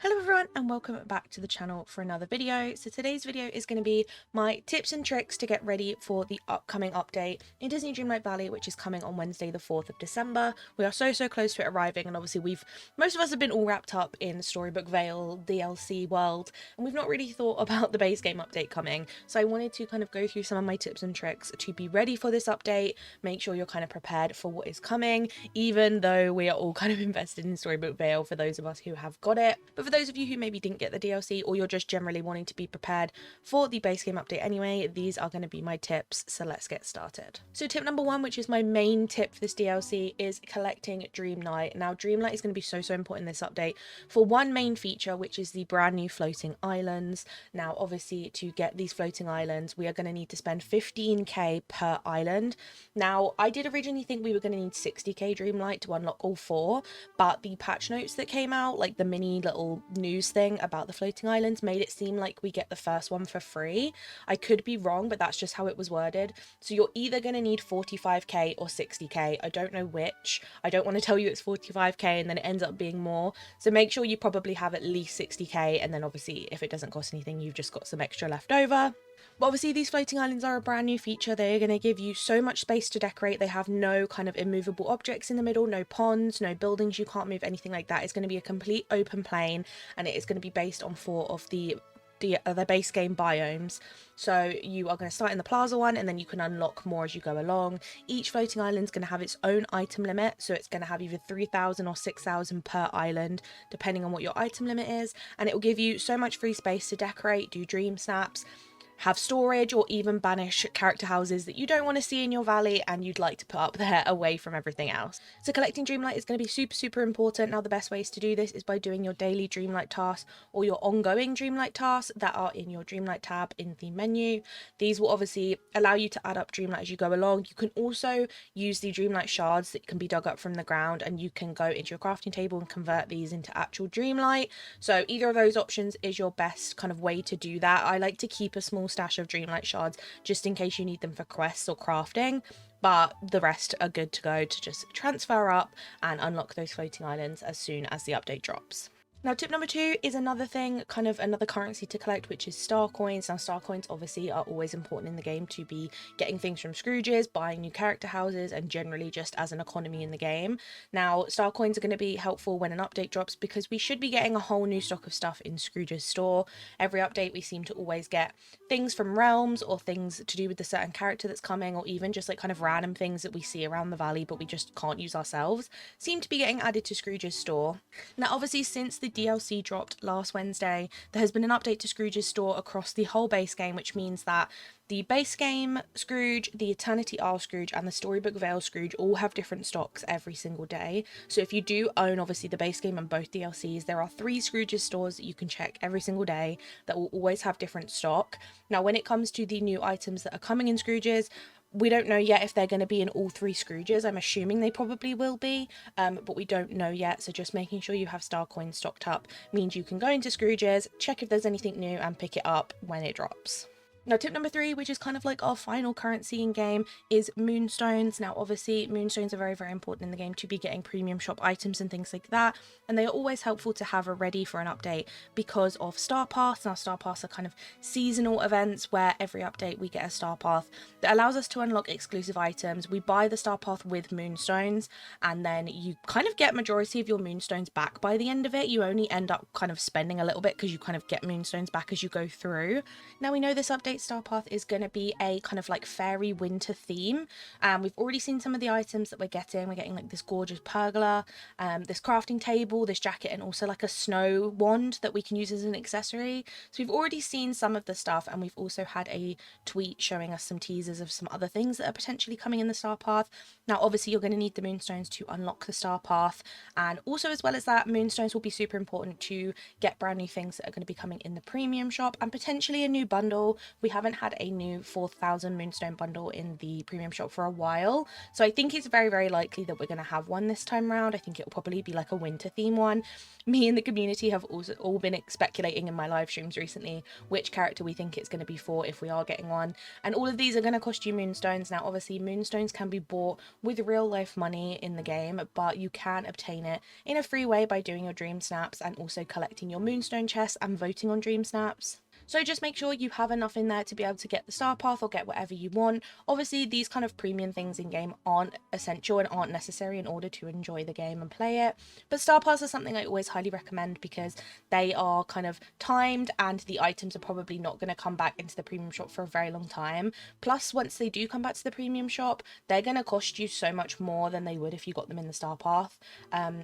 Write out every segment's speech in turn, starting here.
Hello everyone and welcome back to the channel for another video. So today's video is going to be my tips and tricks to get ready for the upcoming update in Disney Dreamlight Valley, which is coming on Wednesday the 4th of December. We are so close to it arriving, and obviously most of us have been all wrapped up in Storybook Vale DLC world, and we've not really thought about the base game update coming. So I wanted to kind of go through some of my tips and tricks to be ready for this update, make sure you're kind of prepared for what is coming, even though we are all kind of invested in Storybook Vale for those of us who have got it. But for those of you who maybe didn't get the DLC, or you're just generally wanting to be prepared for the base game update anyway, these are going to be my tips, so let's get started. So tip number one, which is my main tip for this DLC, is collecting Dreamlight. Now Dreamlight is going to be so important in this update for one main feature, which is the brand new floating islands. Now obviously to get these floating islands we are going to need to spend 15k per island. Now I did originally think we were going to need 60k Dreamlight to unlock all four, but the patch notes that came out, like the mini little news thing about the floating islands, made it seem like we get the first one for free. I could be wrong, but that's just how it was worded. So you're either going to need 45k or 60k. I don't know which. I don't want to tell you it's 45k and then it ends up being more. So make sure you probably have at least 60k, and then obviously if it doesn't cost anything, you've just got some extra left over. But obviously these floating islands are a brand new feature. They're going to give you so much space to decorate. They have no kind of immovable objects in the middle, no ponds, no buildings you can't move, anything like that. It's going to be a complete open plain, and it is going to be based on 4 of the base game biomes. So you are going to start in the plaza one, and then you can unlock more as you go along. Each floating island is going to have its own item limit, so it's going to have either 3,000 or 6,000 per island depending on what your item limit is, and it will give you so much free space to decorate, do dream snaps, have storage, or even banish character houses that you don't want to see in your valley and you'd like to put up there away from everything else. So collecting Dreamlight is going to be super important. Now the best ways to do this is by doing your daily Dreamlight tasks or your ongoing Dreamlight tasks that are in your Dreamlight tab in the menu. These will obviously allow you to add up Dreamlight as you go along. You can also use the Dreamlight shards that can be dug up from the ground, and you can go into your crafting table and convert these into actual Dreamlight. So either of those options is your best kind of way to do that. I like to keep a small stash of Dreamlight shards just in case you need them for quests or crafting, but the rest are good to go to just transfer up and unlock those floating islands as soon as the update drops. Now tip number 2 is another thing, kind of another currency to collect, which is star coins. Now star coins obviously are always important in the game to be getting things from Scrooge's, buying new character houses, and generally just as an economy in the game. Now star coins are going to be helpful when an update drops because we should be getting a whole new stock of stuff in Scrooge's store. Every update we seem to always get things from realms or things to do with the certain character that's coming, or even just like kind of random things that we see around the valley but we just can't use ourselves, seem to be getting added to Scrooge's store. Now obviously since the DLC dropped last Wednesday, there has been an update to Scrooge's store across the whole base game, which means that the base game Scrooge, the Eternity Isle Scrooge, and the Storybook Vale Scrooge all have different stocks every single day. So if you do own obviously the base game and both DLCs, there are 3 Scrooge's stores that you can check every single day that will always have different stock. Now when it comes to the new items that are coming in Scrooge's, we don't know yet if they're going to be in all 3 Scrooges. I'm assuming they probably will be, but we don't know yet. So just making sure you have star coins stocked up means you can go into Scrooges, check if there's anything new, and pick it up when it drops. Now tip number 3, which is kind of like our final currency in game, is moonstones. Now obviously moonstones are very important in the game to be getting premium shop items and things like that, and they are always helpful to have ready for an update because of star paths. Now star paths are kind of seasonal events where every update we get a star path that allows us to unlock exclusive items. We buy the star path with moonstones, and then you kind of get majority of your moonstones back by the end of it. You only end up kind of spending a little bit because you kind of get moonstones back as you go through. Now we know this update star path is going to be a kind of like fairy winter theme, and we've already seen some of the items that we're getting like this gorgeous pergola, this crafting table, this jacket, and also like a snow wand that we can use as an accessory. So we've already seen some of the stuff, and we've also had a tweet showing us some teasers of some other things that are potentially coming in the star path. Now obviously you're going to need the moonstones to unlock the star path, and also as well as that, moonstones will be super important to get brand new things that are going to be coming in the premium shop and potentially a new bundle. We we haven't had a new 4,000 Moonstone bundle in the premium shop for a while, so I think it's very, very likely that we're going to have one this time around. I think it'll probably be like a winter theme one. Me and the community have also all been speculating in my live streams recently which character we think it's going to be for if we are getting one, and all of these are going to cost you Moonstones. Now obviously Moonstones can be bought with real life money in the game, but you can obtain it in a free way by doing your dream snaps and also collecting your Moonstone chests and voting on dream snaps. So just make sure you have enough in there to be able to get the star path or get whatever you want. Obviously these kind of premium things in game aren't essential and aren't necessary in order to enjoy the game and play it, but star paths are something I always highly recommend because they are kind of timed and the items are probably not going to come back into the premium shop for a very long time. Plus once they do come back to the premium shop, they're going to cost you so much more than they would if you got them in the star path,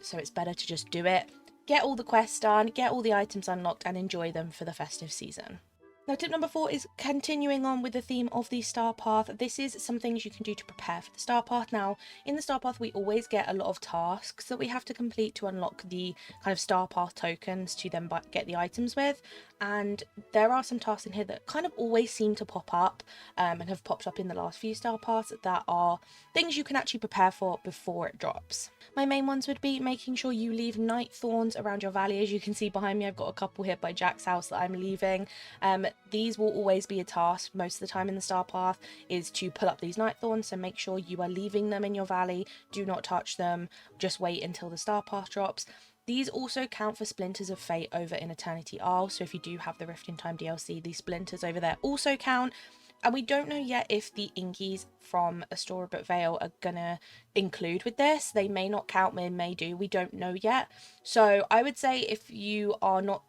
so it's better to just do it. Get all the quests done, get all the items unlocked, and enjoy them for the festive season. Now tip number 4 is continuing on with the theme of the star path. This is some things you can do to prepare for the star path. Now in the star path we always get a lot of tasks that we have to complete to unlock the kind of star path tokens to then get the items with, and there are some tasks in here that kind of always seem to pop up and have popped up in the last few star paths that are things you can actually prepare for before it drops. My main ones would be making sure you leave night thorns around your valley. As you can see behind me, I've got a couple here by Jack's house that I'm leaving. These will always be a task most of the time in the star path, is to pull up these night thorns, so make sure you are leaving them in your valley. Do not touch them, just wait until the star path drops. These also count for Splinters of Fate over in Eternity Isle, so if you do have the Rift in Time DLC, these splinters over there also count. And we don't know yet if the Inkies from A Storybook Vale are gonna include with this. They may not count, they may do, we don't know yet. So I would say if you are not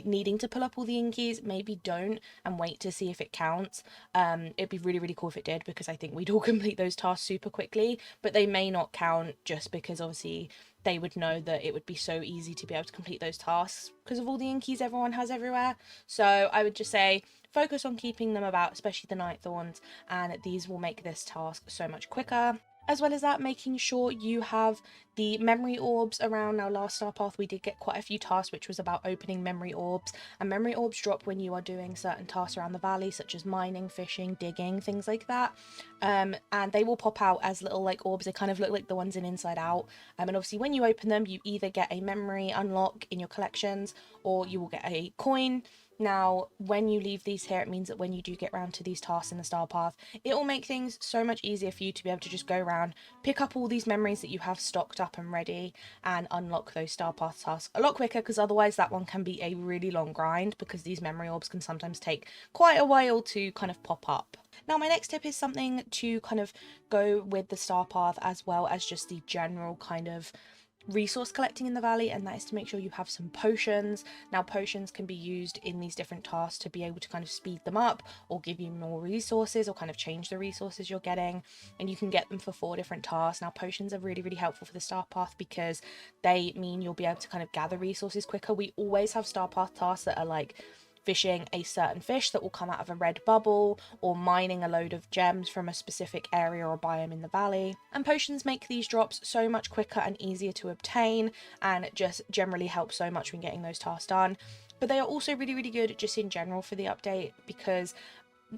needing to pull up all the Inkies, maybe don't and wait to see if it counts. It'd be really, really cool if it did, because I think we'd all complete those tasks super quickly, but they may not count just because obviously they would know that it would be so easy to be able to complete those tasks because of all the Inkies everyone has everywhere. So I would just say focus on keeping them about, especially the night thorns, and these will make this task so much quicker. As well as that, making sure you have the memory orbs around. Now last star path we did get quite a few tasks which was about opening memory orbs, and memory orbs drop when you are doing certain tasks around the valley such as mining, fishing, digging, things like that, and they will pop out as little like orbs. They kind of look like the ones in Inside Out, and obviously when you open them you either get a memory unlock in your collections or you will get a coin. Now, when you leave these here, it means that when you do get around to these tasks in the star path, it will make things so much easier for you to be able to just go around, pick up all these memories that you have stocked up and ready, and unlock those star path tasks a lot quicker, because otherwise that one can be a really long grind, because these memory orbs can sometimes take quite a while to kind of pop up. Now my next tip is something to kind of go with the star path as well as just the general kind of resource collecting in the valley, and that is to make sure you have some potions. Now potions can be used in these different tasks to be able to kind of speed them up or give you more resources or kind of change the resources you're getting, and you can get them for 4 different tasks. Now potions are really, really helpful for the star path because they mean you'll be able to kind of gather resources quicker. We always have star path tasks that are like fishing a certain fish that will come out of a red bubble, or mining a load of gems from a specific area or biome in the valley. And potions make these drops so much quicker and easier to obtain, and just generally help so much when getting those tasks done. But they are also really, really good just in general for the update, because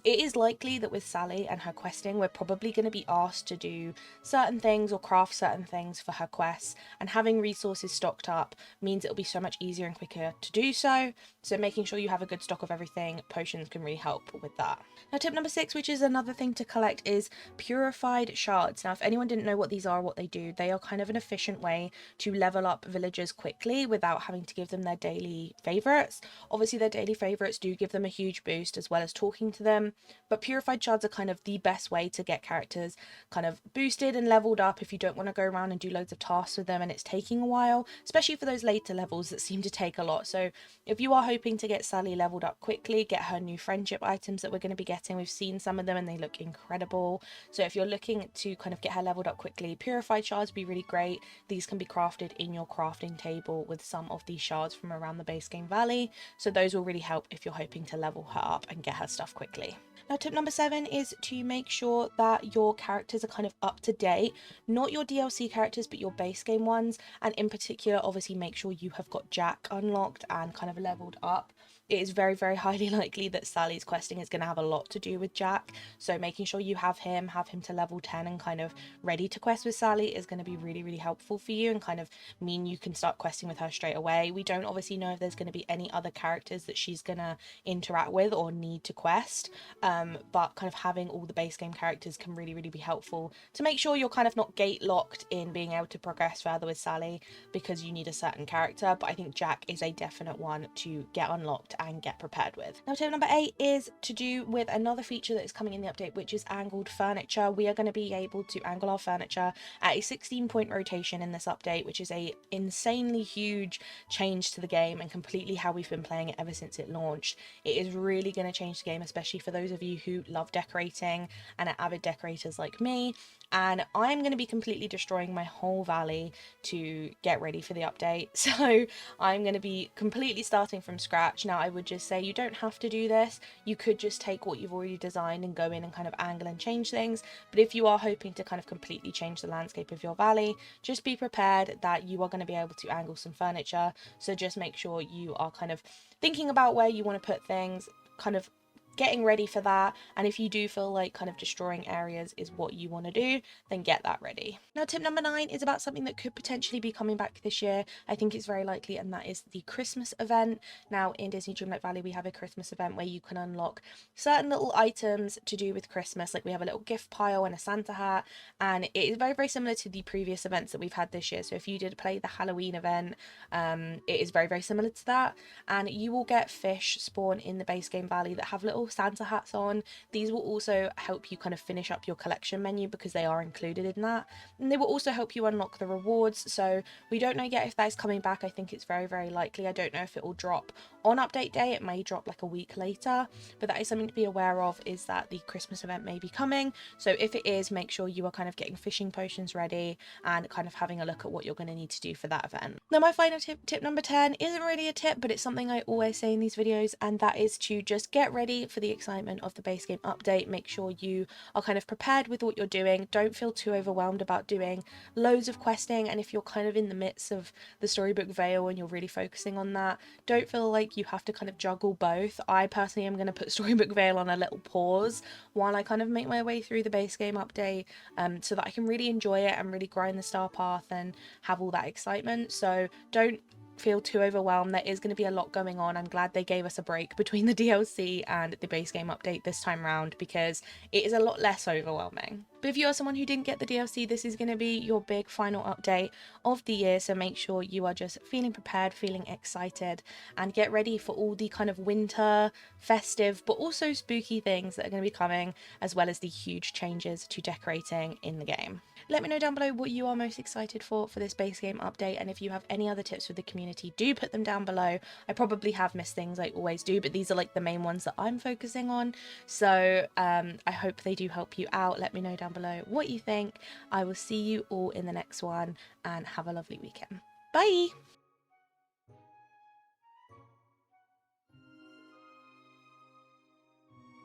it is likely that with Sally and her questing, we're probably going to be asked to do certain things or craft certain things for her quests, and having resources stocked up means it'll be so much easier and quicker to do so. So making sure you have a good stock of everything, potions can really help with that. Now tip number 6, which is another thing to collect, is purified shards. Now if anyone didn't know what these are, what they do, they are kind of an efficient way to level up villagers quickly without having to give them their daily favorites. Obviously their daily favorites do give them a huge boost as well as talking to them, but purified shards are kind of the best way to get characters kind of boosted and leveled up if you don't want to go around and do loads of tasks with them and it's taking a while, especially for those later levels that seem to take a lot. So if you are hoping to get Sally leveled up quickly, get her new friendship items that we're going to be getting, we've seen some of them and they look incredible. So if you're looking to kind of get her leveled up quickly, purified shards would be really great. These can be crafted in your crafting table with some of these shards from around the base game valley, so those will really help if you're hoping to level her up and get her stuff quickly. Now tip number 7 is to make sure that your characters are kind of up to date, not your DLC characters but your base game ones, and in particular obviously make sure you have got Jack unlocked and kind of leveled up. it is very, very highly likely that Sally's questing is going to have a lot to do with Jack. So making sure you have him to level 10 and kind of ready to quest with Sally is going to be really, really helpful for you, and kind of mean you can start questing with her straight away. We don't obviously know if there's going to be any other characters that she's going to interact with or need to quest, but kind of having all the base game characters can really, really be helpful to make sure you're kind of not gate locked in being able to progress further with Sally because you need a certain character. But I think Jack is a definite one to get unlocked and get prepared with. Now, tip number 8 is to do with another feature that is coming in the update, which is angled furniture. We are going to be able to angle our furniture at a 16-point rotation in this update, which is a insanely huge change to the game and completely how we've been playing it ever since it launched. It is really going to change the game, especially for those of you who love decorating and are avid decorators like me. And I'm going to be completely destroying my whole valley to get ready for the update. So I'm going to be completely starting from scratch. Now, I would just say you don't have to do this. You could just take what you've already designed and go in and kind of angle and change things. But if you are hoping to kind of completely change the landscape of your valley, just be prepared that you are going to be able to angle some furniture. So just make sure you are kind of thinking about where you want to put things, kind of getting ready for that. And if you do feel like kind of destroying areas is what you want to do, then get that ready. Now, tip number 9 is about something that could potentially be coming back this year. I think it's very likely, and that is the Christmas event. Now, in Disney Dreamlight Valley, we have a Christmas event where you can unlock certain little items to do with Christmas. Like we have a little gift pile and a Santa hat, and it is very, very similar to the previous events that we've had this year. So if you did play the Halloween event, it is very, very similar to that, and you will get fish spawn in the base game valley that have little Santa hats on. These will also help you kind of finish up your collection menu because they are included in that, and they will also help you unlock the rewards. So we don't know yet if that is coming back. I think it's very, very likely. I don't know if it will drop on update day. It may drop like a week later, but that is something to be aware of, is that the Christmas event may be coming. So if it is, make sure you are kind of getting fishing potions ready and kind of having a look at what you're going to need to do for that event. Now, my final tip number 10 isn't really a tip, but it's something I always say in these videos, and that is to just get ready for the excitement of the base game update. Make sure you are kind of prepared with what you're doing. Don't feel too overwhelmed about doing loads of questing, and if you're kind of in the midst of the Storybook Vale and you're really focusing on that, don't feel like you have to kind of juggle both. I personally am going to put Storybook Vale on a little pause while I kind of make my way through the base game update, so that I can really enjoy it and really grind the star path and have all that excitement. So don't feel too overwhelmed. There is going to be a lot going on. I'm glad they gave us a break between the DLC and the base game update this time around, because it is a lot less overwhelming. But if you are someone who didn't get the DLC, this is going to be your big final update of the year, so make sure you are just feeling prepared, feeling excited, and get ready for all the kind of winter, festive, but also spooky things that are going to be coming, as well as the huge changes to decorating in the game. Let me know down below what you are most excited for this base game update, and if you have any other tips for the community, do put them down below. I probably have missed things, I always do, but these are like the main ones that I'm focusing on, so I hope they do help you out. Let me know down below what you think. I will see you all in the next one, and have a lovely weekend. Bye!